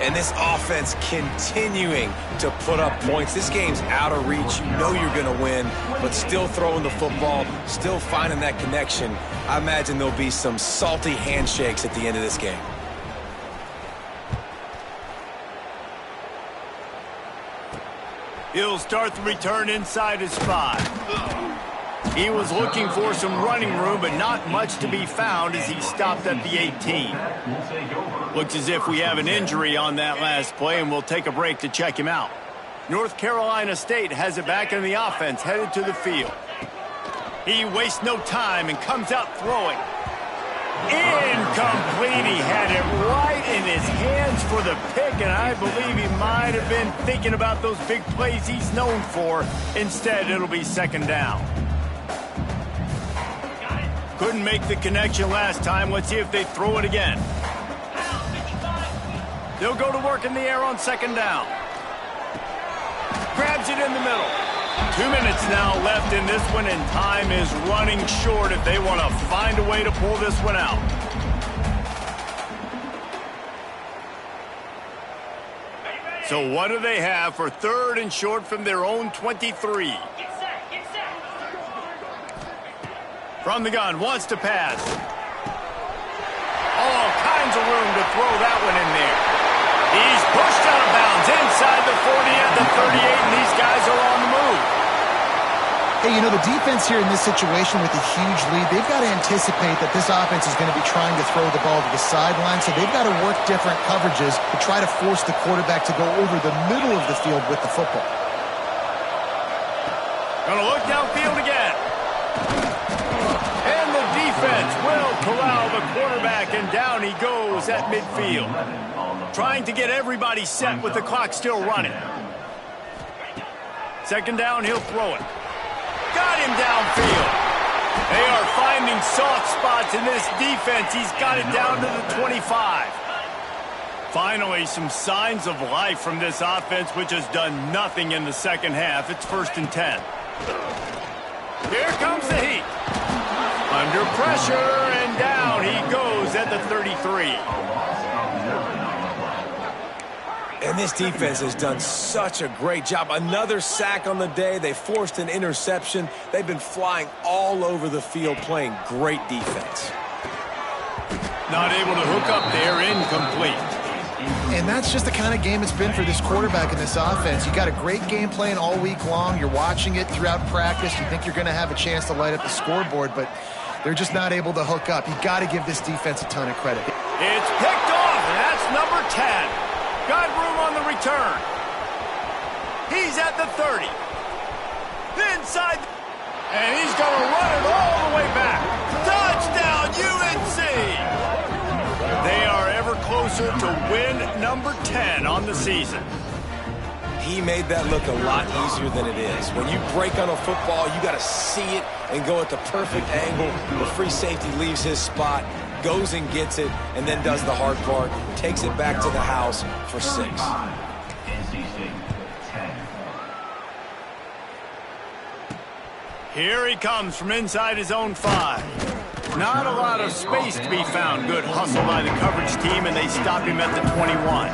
And this offense continuing to put up points. This game's out of reach. You know you're going to win, but still throwing the football, still finding that connection. I imagine there'll be some salty handshakes at the end of this game. He'll start the return inside his 5. He was looking for some running room, but not much to be found as he stopped at the 18. Looks as if we have an injury on that last play, and we'll take a break to check him out. North Carolina State has it back in the offense, headed to the field. He wastes no time and comes out throwing. Incomplete. He had it right in his hands for the pick, and I believe he might have been thinking about those big plays he's known for. Instead, it'll be 2nd down. Couldn't make the connection last time. Let's see if they throw it again. They'll go to work in the air on 2nd down. Grabs it in the middle. 2 minutes now left in this one, and time is running short if they want to find a way to pull this one out. So what do they have for 3rd and short from their own 23? From the gun, wants to pass. All kinds of room to throw that one in there. He's pushed out of bounds inside the 40 at the 38, and these guys are on the move. Hey, you know, the defense here in this situation with a huge lead, they've got to anticipate that this offense is going to be trying to throw the ball to the sideline, so they've got to work different coverages to try to force the quarterback to go over the middle of the field with the football. Gonna look downfield again. And the defense will corral the quarterback, and down he goes at midfield. Trying to get everybody set with the clock still running. 2nd down, he'll throw it. Got him downfield. They are finding soft spots in this defense. He's got it down to the 25. Finally, some signs of life from this offense, which has done nothing in the 2nd half. It's 1st and 10. Here comes the heat. Under pressure, and down he goes at the 33. And this defense has done such a great job. Another sack on the day. They forced an interception. They've been flying all over the field, playing great defense. Not able to hook up there, incomplete. And that's just the kind of game it's been for this quarterback in this offense. You got a great game plan all week long. You're watching it throughout practice. You think you're going to have a chance to light up the scoreboard, but they're just not able to hook up. You got to give this defense a ton of credit. It's picked off, and that's number 10. Got room on the return. He's at the 30. Inside. And he's going to run it all the way back. Touchdown, UNC! They are ever closer to win number 10 on the season. He made that look a lot easier than it is. When you break on a football, you got to see it and go at the perfect angle. The free safety leaves his spot, goes and gets it, and then does the hard part, takes it back to the house for 6. Here he comes from inside his own 5. Not a lot of space to be found. Good hustle by the coverage team, and they stop him at the 21.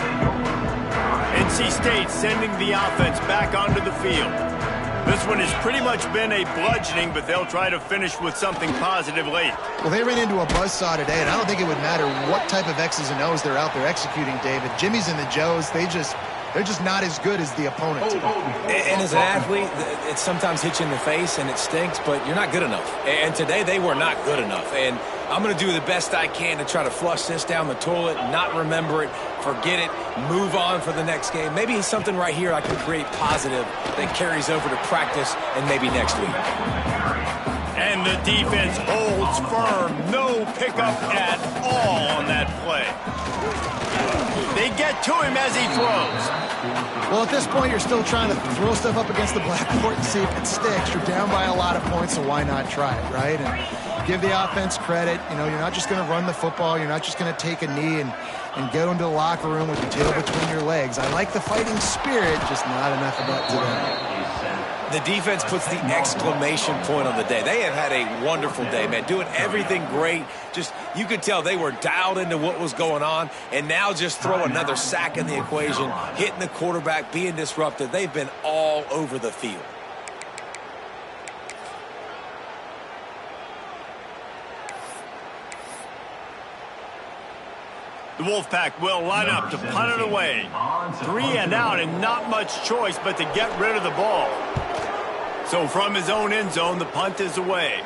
NC State sending the offense back onto the field. This one has pretty much been a bludgeoning, but they'll try to finish with something positive late. Well, they ran into a buzzsaw today, and I don't think it would matter what type of X's and O's they're out there executing, David. Jimmy's and the Joes, they're just not as good as the opponent today. And as an athlete, it sometimes hits you in the face and it stinks, but you're not good enough. And today they were not good enough. And I'm going to do the best I can to try to flush this down the toilet, not remember it, forget it, move on for the next game. Maybe something right here I can create positive that carries over to practice and maybe next week. And the defense holds firm. No pickup at all on that play. They get to him as he throws. Well, at this point, you're still trying to throw stuff up against the blackboard and see if it sticks. You're down by a lot of points, so why not try it, right? And give the offense credit. You know, you're not just going to run the football. You're not just going to take a knee and go into the locker room with your tail between your legs. I like the fighting spirit, just not enough of that today. The defense puts the exclamation point on the day. They have had a wonderful day, man, doing everything great. Just, you could tell they were dialed into what was going on, and now just throw another sack in the equation, hitting the quarterback, being disruptive. They've been all over the field. The Wolfpack will line up to punt it away. 3 and out, and not much choice but to get rid of the ball. So from his own end zone, the punt is away.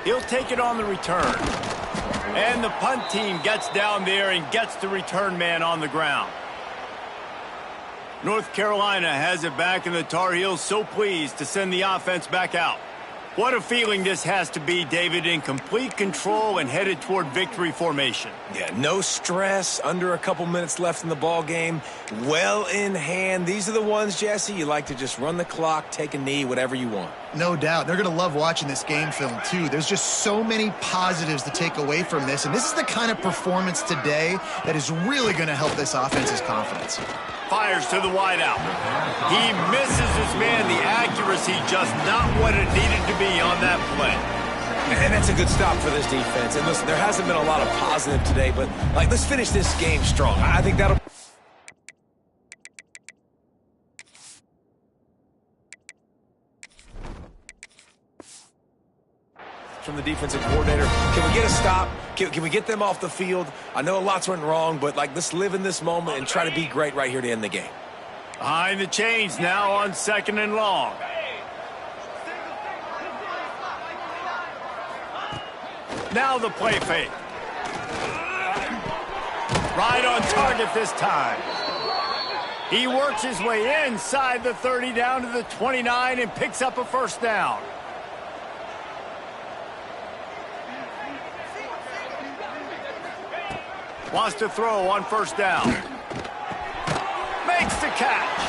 He'll take it on the return. And the punt team gets down there and gets the return man on the ground. North Carolina has it back, and the Tar Heels so pleased to send the offense back out. What a feeling this has to be, David, in complete control and headed toward victory formation. Yeah, no stress, under a couple minutes left in the ball game, well in hand. These are the ones, Jesse, you like to just run the clock, take a knee, whatever you want. No doubt. They're going to love watching this game film, too. There's just so many positives to take away from this, and this is the kind of performance today that is really going to help this offense's confidence. Fires to the wideout. He misses his man. The accuracy just not what it needed to be on that play. And that's a good stop for this defense. And listen, there hasn't been a lot of positive today, but let's finish this game strong. I think that'll... From the defensive coordinator, can we get a stop? Can we get them off the field? I know lots went wrong, but let's live in this moment and try to be great right here to end the game. Behind the chains now on 2nd and long. Now the play fake. Right on target this time. He works his way inside the 30 down to the 29 and picks up a first down. Wants to throw on first down. Makes the catch.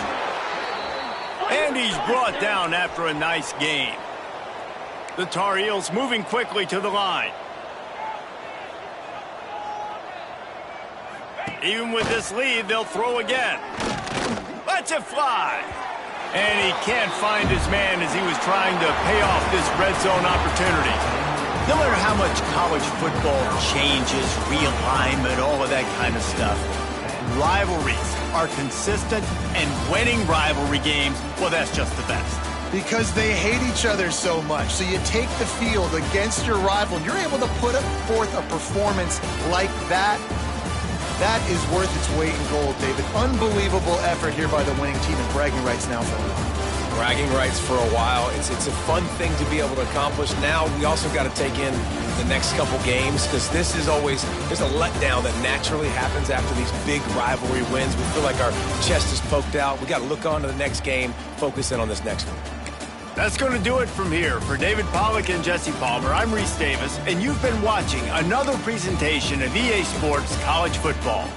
And he's brought down after a nice gain. The Tar Heels moving quickly to the line. Even with this lead, they'll throw again. Lets it fly. And he can't find his man as he was trying to pay off this red zone opportunity. No matter how much college football changes, realignment, all of that kind of stuff, rivalries are consistent, and winning rivalry games, well, that's just the best. Because they hate each other so much. So you take the field against your rival, and you're able to put forth a performance like that. That is worth its weight in gold, David. Unbelievable effort here by the winning team, and bragging rights now for a while. Bragging rights for a while. It's a fun thing to be able to accomplish. Now we also got to take in the next couple games, because this is always, there's a letdown that naturally happens after these big rivalry wins. We feel like our chest is poked out. We got to look on to the next game, focus in on this next one. That's going to do it from here. For David Pollack and Jesse Palmer, I'm Reese Davis, and you've been watching another presentation of EA Sports College Football.